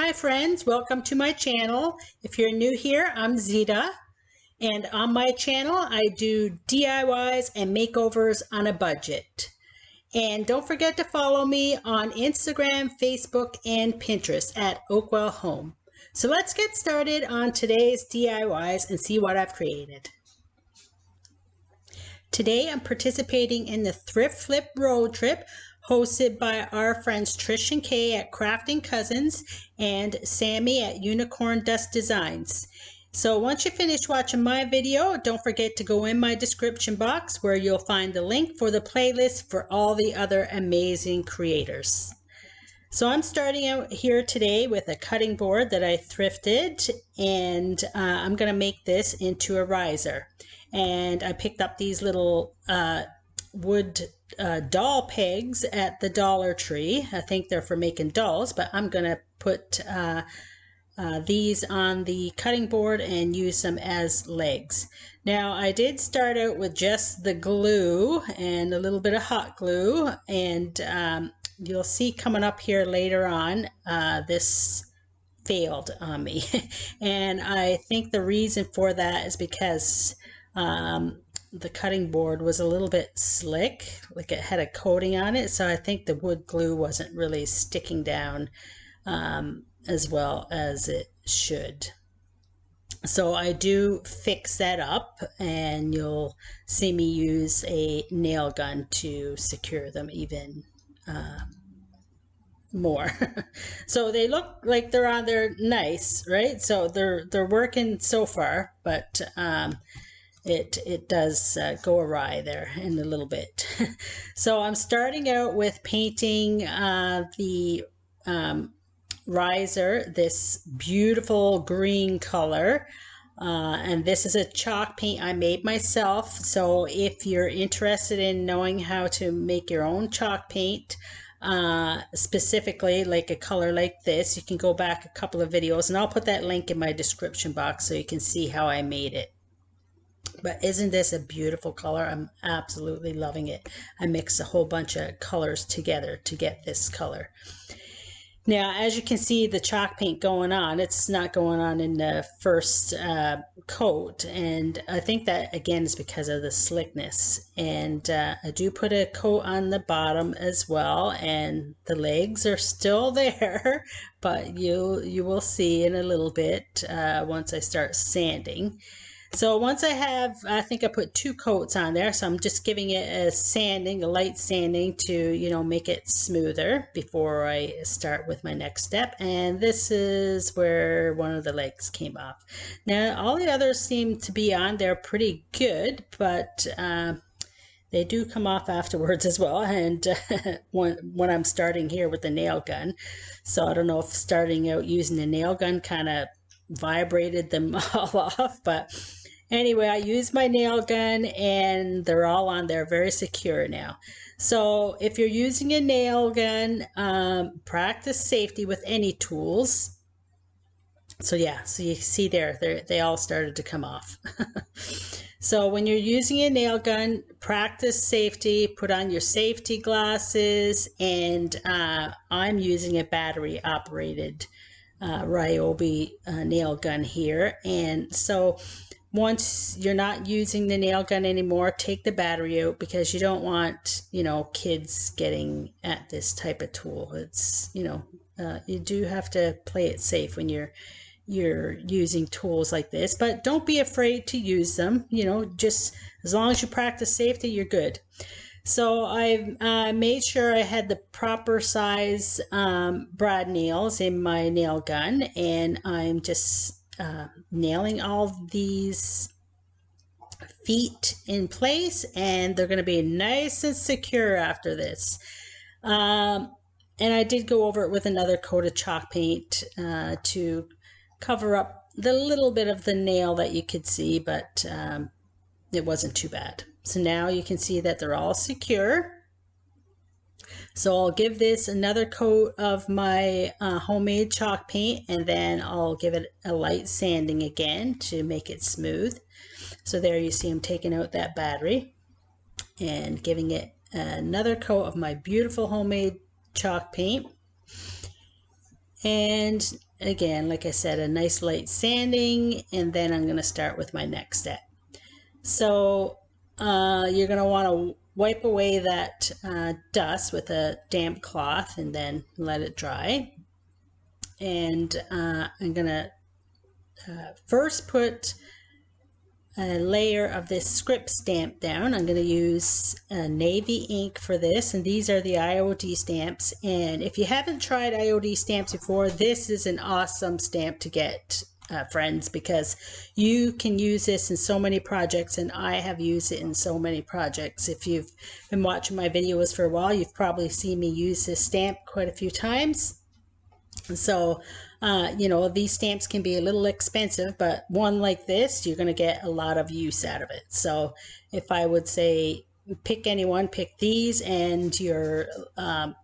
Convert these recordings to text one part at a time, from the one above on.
Hi friends, welcome to my channel. If you're new here, I'm Zita, and on my channel I do DIYs and makeovers on a budget. And don't forget to follow me on Instagram, Facebook, and Pinterest at OakWell Home. So let's get started on today's DIYs and see what I've created. Today I'm participating in the Thrift Flip Road Trip hosted by our friends Trish and Kay at Crafting Cousins and Sammy at Unicorn Dust Designs. So once you finish watching my video, don't forget to go in my description box where you'll find the link for the playlist for all the other amazing creators. So I'm starting out here today with a cutting board that I thrifted, and I'm going to make this into a riser. And I picked up these little wood doll pegs at the Dollar Tree. I think they're for making dolls, but I'm going to put these on the cutting board and use them as legs. Now I did start out with just the glue and a little bit of hot glue, and you'll see coming up here later on this failed on me. And I think the reason for that is because the cutting board was a little bit slick, like it had a coating on it, so I think the wood glue wasn't really sticking down as well as it should. So I do fix that up, and you'll see me use a nail gun to secure them even more. So they look like they're on there nice, right? So they're working so far, but it does go awry there in a little bit. So I'm starting out with painting the riser this beautiful green color, and this is a chalk paint I made myself. So if you're interested in knowing how to make your own chalk paint, specifically like a color like this, you can go back a couple of videos, and I'll put that link in my description box so you can see how I made it. But isn't this a beautiful color? I'm absolutely loving it. I mixed a whole bunch of colors together to get this color. Now, as you can see, the chalk paint going on, it's not going on in the first coat, and I think that again is because of the slickness. And I do put a coat on the bottom as well, and the legs are still there, but you will see in a little bit once I start sanding. So once I think I put 2 coats on there, so I'm just giving it a sanding, a light sanding to, you know, make it smoother before I start with my next step. And this is where one of the legs came off. Now all the others seem to be on there pretty good, but they do come off afterwards as well, and when I'm starting here with the nail gun. So I don't know if starting out using the nail gun kind of vibrated them all off, but anyway, I use my nail gun and they're all on there very secure now. So if you're using a nail gun, practice safety with any tools. So yeah, so you see they all started to come off. So when you're using a nail gun, practice safety, put on your safety glasses, and I'm using a battery operated Ryobi nail gun here. And so once you're not using the nail gun anymore, take the battery out, because you don't want, you know, kids getting at this type of tool. It's, you know, you do have to play it safe when you're using tools like this, but don't be afraid to use them. You know, just as long as you practice safety, you're good. So I made sure I had the proper size brad nails in my nail gun, and I'm just nailing all these feet in place, and they're going to be nice and secure after this. And I did go over it with another coat of chalk paint to cover up the little bit of the nail that you could see, but it wasn't too bad. So now you can see that they're all secure. So I'll give this another coat of my homemade chalk paint, and then I'll give it a light sanding again to make it smooth. So there you see I'm taking out that battery and giving it another coat of my beautiful homemade chalk paint. And again, like I said, a nice light sanding, and then I'm going to start with my next step. So you're going to want to wipe away that dust with a damp cloth and then let it dry. And I'm going to first put a layer of this script stamp down. I'm going to use navy ink for this, and these are the IOD stamps. And if you haven't tried IOD stamps before, this is an awesome stamp to get, friends, because you can use this in so many projects, and I have used it in so many projects. If you've been watching my videos for a while, you've probably seen me use this stamp quite a few times. So, you know, these stamps can be a little expensive, but one like this, you're going to get a lot of use out of it. So if I would say pick anyone, pick these and your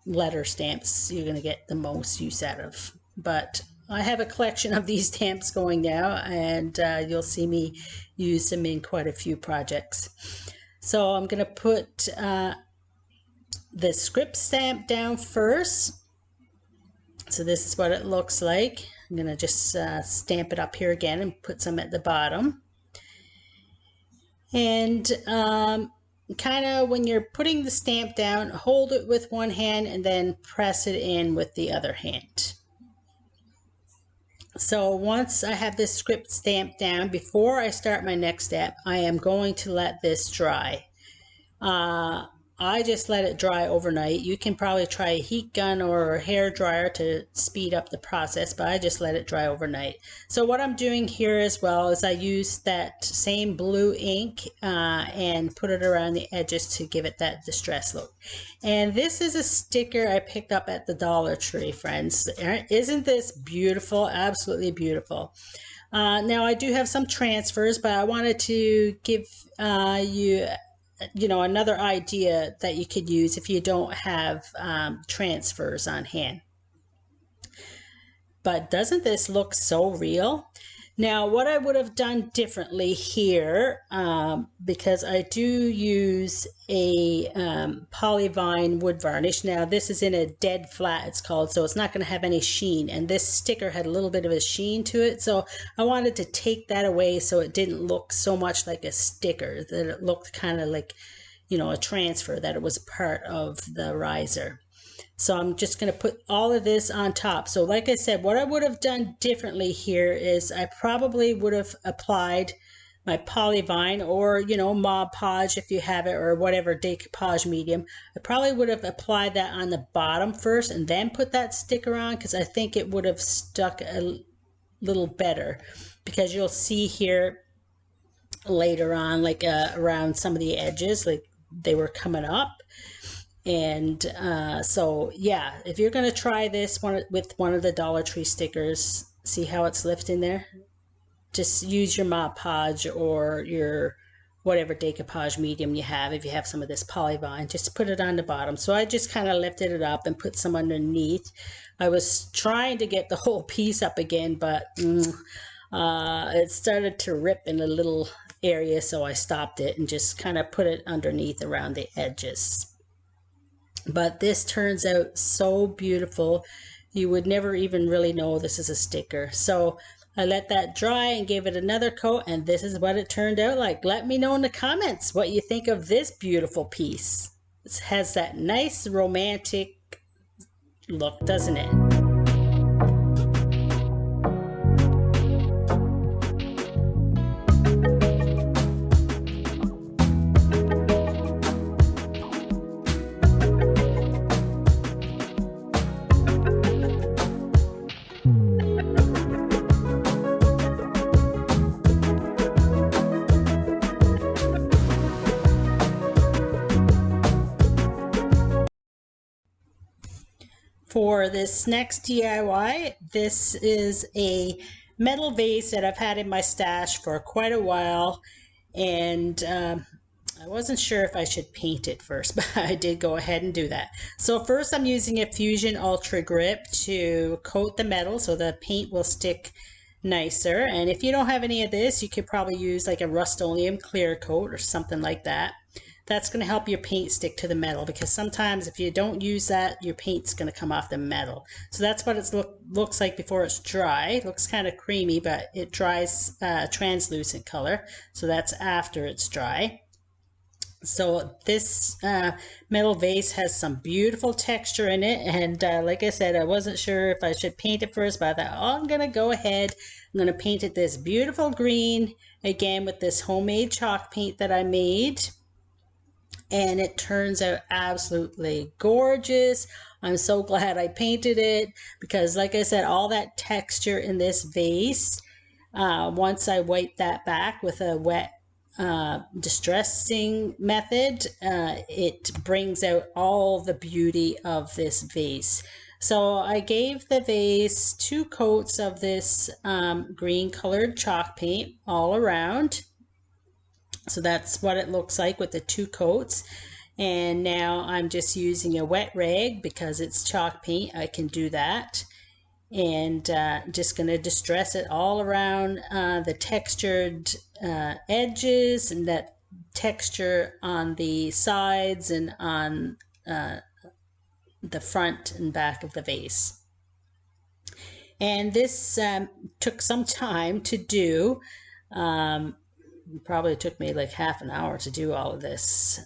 letter stamps, you're going to get the most use out of. But I have a collection of these stamps going now, and you'll see me use them in quite a few projects. So I'm going to put the script stamp down first. So this is what it looks like. I'm going to just stamp it up here again and put some at the bottom. And kind of when you're putting the stamp down, hold it with one hand and then press it in with the other hand. So once I have this script stamped down, before I start my next step, I am going to let this dry. I just let it dry overnight. You can probably try a heat gun or a hair dryer to speed up the process, but I just let it dry overnight. So what I'm doing here as well is I use that same blue ink and put it around the edges to give it that distress look. And this is a sticker I picked up at the Dollar Tree, friends. Isn't this beautiful? Absolutely beautiful. Now I do have some transfers, but I wanted to give you know, another idea that you could use if you don't have transfers on hand. But doesn't this look so real? Now, what I would have done differently here, because I do use a polyvine wood varnish. Now, this is in a dead flat, it's called, so it's not going to have any sheen. And this sticker had a little bit of a sheen to it, so I wanted to take that away so it didn't look so much like a sticker, that it looked kind of like, you know, a transfer, that it was part of the riser. So I'm just going to put all of this on top. So like I said, what I would have done differently here is I probably would have applied my polyvine, or, you know, Mod Podge if you have it, or whatever decoupage medium. I probably would have applied that on the bottom first and then put that sticker on, because I think it would have stuck a little better, because you'll see here later on, like around some of the edges, like they were coming up. And so yeah, if you're going to try this one with one of the Dollar Tree stickers, see how it's lifting there? Just use your Mod Podge or your whatever decoupage medium you have. If you have some of this polyvine, just put it on the bottom. So I just kind of lifted it up and put some underneath. I was trying to get the whole piece up again, but it started to rip in a little area, so I stopped it and just kind of put it underneath around the edges. But this turns out so beautiful, you would never even really know this is a sticker. So I let that dry and gave it another coat, and this is what it turned out like. Let me know in the comments what you think of this beautiful piece. It has that nice romantic look, doesn't it? For this next DIY, this is a metal vase that I've had in my stash for quite a while, and I wasn't sure if I should paint it first, but I did go ahead and do that. So first I'm using a Fusion Ultra Grip to coat the metal so the paint will stick nicer. And if you don't have any of this, you could probably use like a Rust-Oleum clear coat or something like that. that's going to help your paint stick to the metal, because sometimes if you don't use that, your paint's going to come off the metal. So that's what it looks like before it's dry. It looks kind of creamy, but it dries translucent color. So that's after it's dry. So this metal vase has some beautiful texture in it, and like I said, I wasn't sure if I should paint it first, but I thought, oh, I'm gonna go ahead. I'm gonna paint it this beautiful green again with this homemade chalk paint that I made, and it turns out absolutely gorgeous. I'm so glad I painted it, because like I said, all that texture in this vase, once I wipe that back with a wet distressing method, it brings out all the beauty of this vase. So I gave the vase 2 coats of this green colored chalk paint all around. So that's what it looks like with the 2 coats. And now I'm just using a wet rag, because it's chalk paint, I can do that. And just going to distress it all around the textured edges, and that texture on the sides and on the front and back of the vase. And this took some time to do. Probably took me like half an hour to do all of this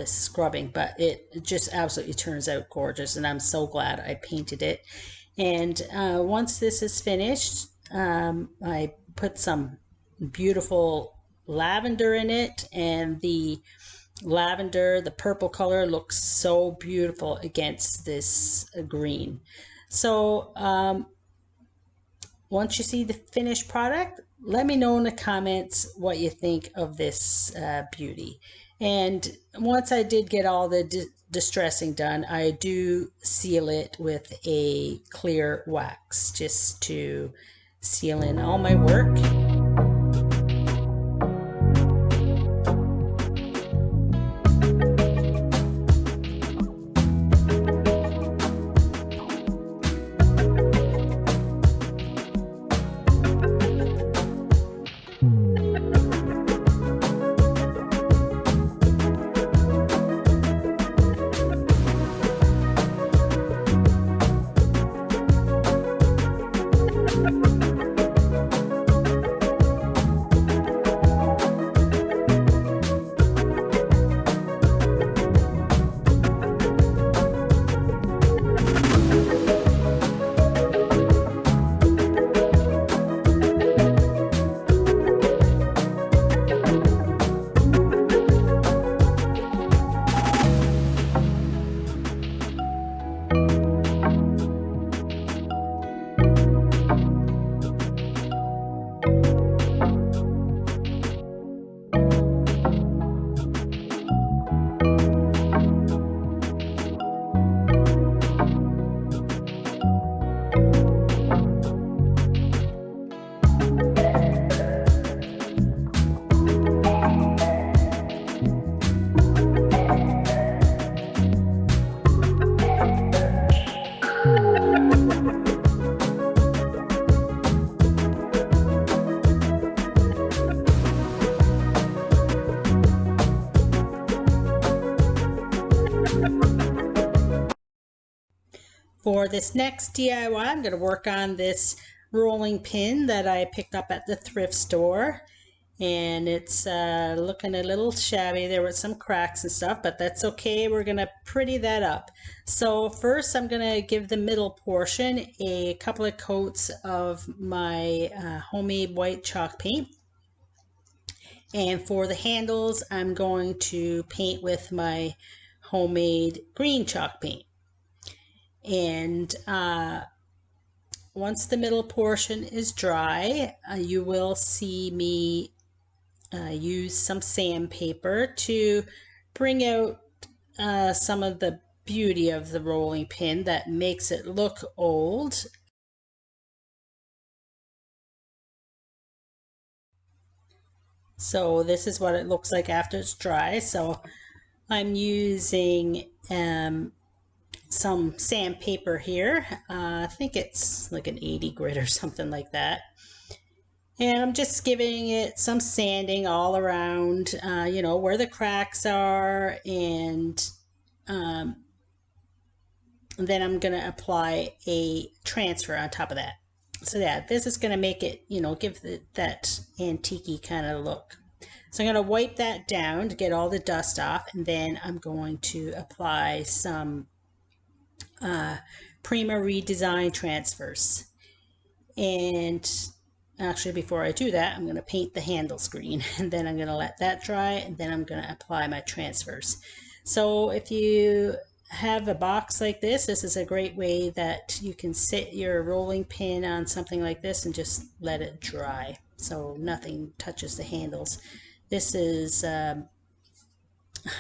scrubbing, but it just absolutely turns out gorgeous, and I'm so glad I painted it. And once this is finished, I put some beautiful lavender in it, and the lavender, the purple color, looks so beautiful against this green. So once you see the finished product, let me know in the comments what you think of this beauty. And once I did get all the distressing done, I do seal it with a clear wax, just to seal in all my work. For this next DIY, I'm going to work on this rolling pin that I picked up at the thrift store. And it's looking a little shabby. There were some cracks and stuff, but that's okay. We're going to pretty that up. So first I'm going to give the middle portion a couple of coats of my homemade white chalk paint. And for the handles, I'm going to paint with my homemade green chalk paint. And once the middle portion is dry, you will see me use some sandpaper to bring out some of the beauty of the rolling pin that makes it look old. So this is what it looks like after it's dry. So I'm using some sandpaper here. I think it's like an 80 grit or something like that. And I'm just giving it some sanding all around, you know, where the cracks are, and then I'm going to apply a transfer on top of that. So yeah, this is going to make it, you know, give that antique-y kind of look. So I'm going to wipe that down to get all the dust off, and then I'm going to apply some Prima Redesign transfers. And actually, before I do that, I'm going to paint the handles green, and then I'm going to let that dry, and then I'm going to apply my transfers. So if you have a box like this is a great way that you can sit your rolling pin on something like this and just let it dry so nothing touches the handles. This is a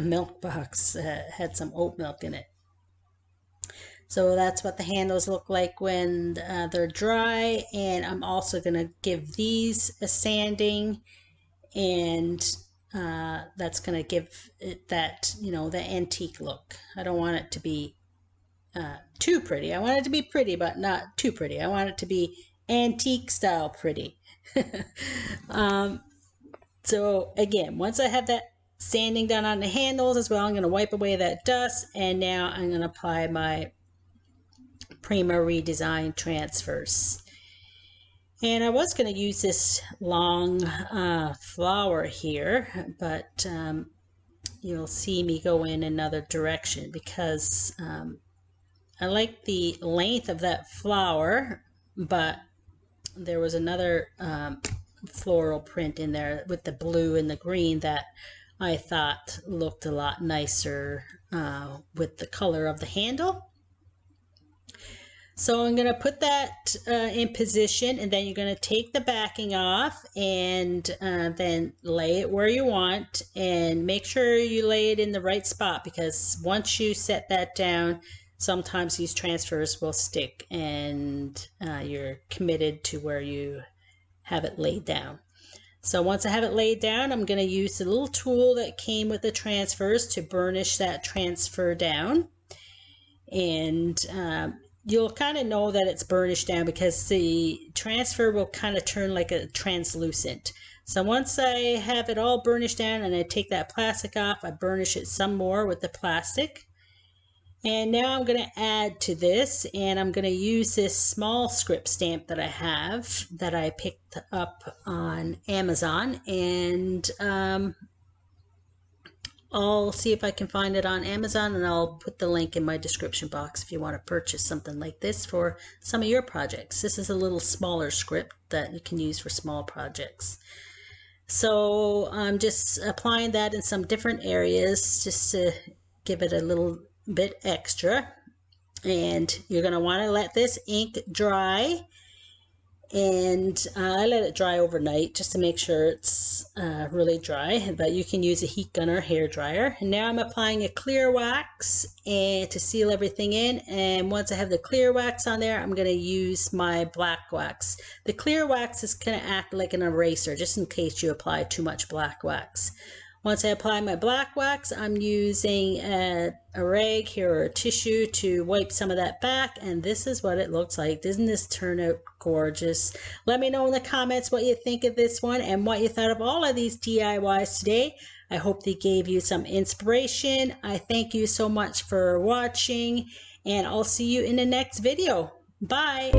milk box that had some oat milk in it. So that's what the handles look like when they're dry. And I'm also going to give these a sanding, and that's going to give it that, you know, the antique look. I don't want it to be too pretty. I want it to be pretty, but not too pretty. I want it to be antique style pretty. So again, once I have that sanding done on the handles as well, I'm going to wipe away that dust, and now I'm going to apply my Prima Redesign transfers. And I was going to use this long flower here, but you'll see me go in another direction because I like the length of that flower, but there was another floral print in there with the blue and the green that I thought looked a lot nicer with the color of the handle. So I'm going to put that in position, and then you're going to take the backing off and then lay it where you want, and make sure you lay it in the right spot, because once you set that down, sometimes these transfers will stick and you're committed to where you have it laid down. So once I have it laid down, I'm going to use the little tool that came with the transfers to burnish that transfer down. And you'll kind of know that it's burnished down because the transfer will kind of turn like a translucent. So once I have it all burnished down and I take that plastic off, I burnish it some more with the plastic. And now I'm going to add to this, and I'm going to use this small script stamp that I have that I picked up on Amazon, and I'll see if I can find it on Amazon, and I'll put the link in my description box if you want to purchase something like this for some of your projects. This is a little smaller script that you can use for small projects. So I'm just applying that in some different areas just to give it a little bit extra. And you're going to want to let this ink dry, and I let it dry overnight just to make sure it's really dry, but you can use a heat gun or hair dryer. And now I'm applying a clear wax and to seal everything in, and once I have the clear wax on there, I'm going to use my black wax. The clear wax is going to act like an eraser just in case you apply too much black wax. Once I apply my black wax, I'm using a rag here or a tissue to wipe some of that back, and this is what it looks like. Doesn't this turn out gorgeous? Let me know in the comments what you think of this one and what you thought of all of these DIYs today. I hope they gave you some inspiration. I thank you so much for watching, and I'll see you in the next video. Bye!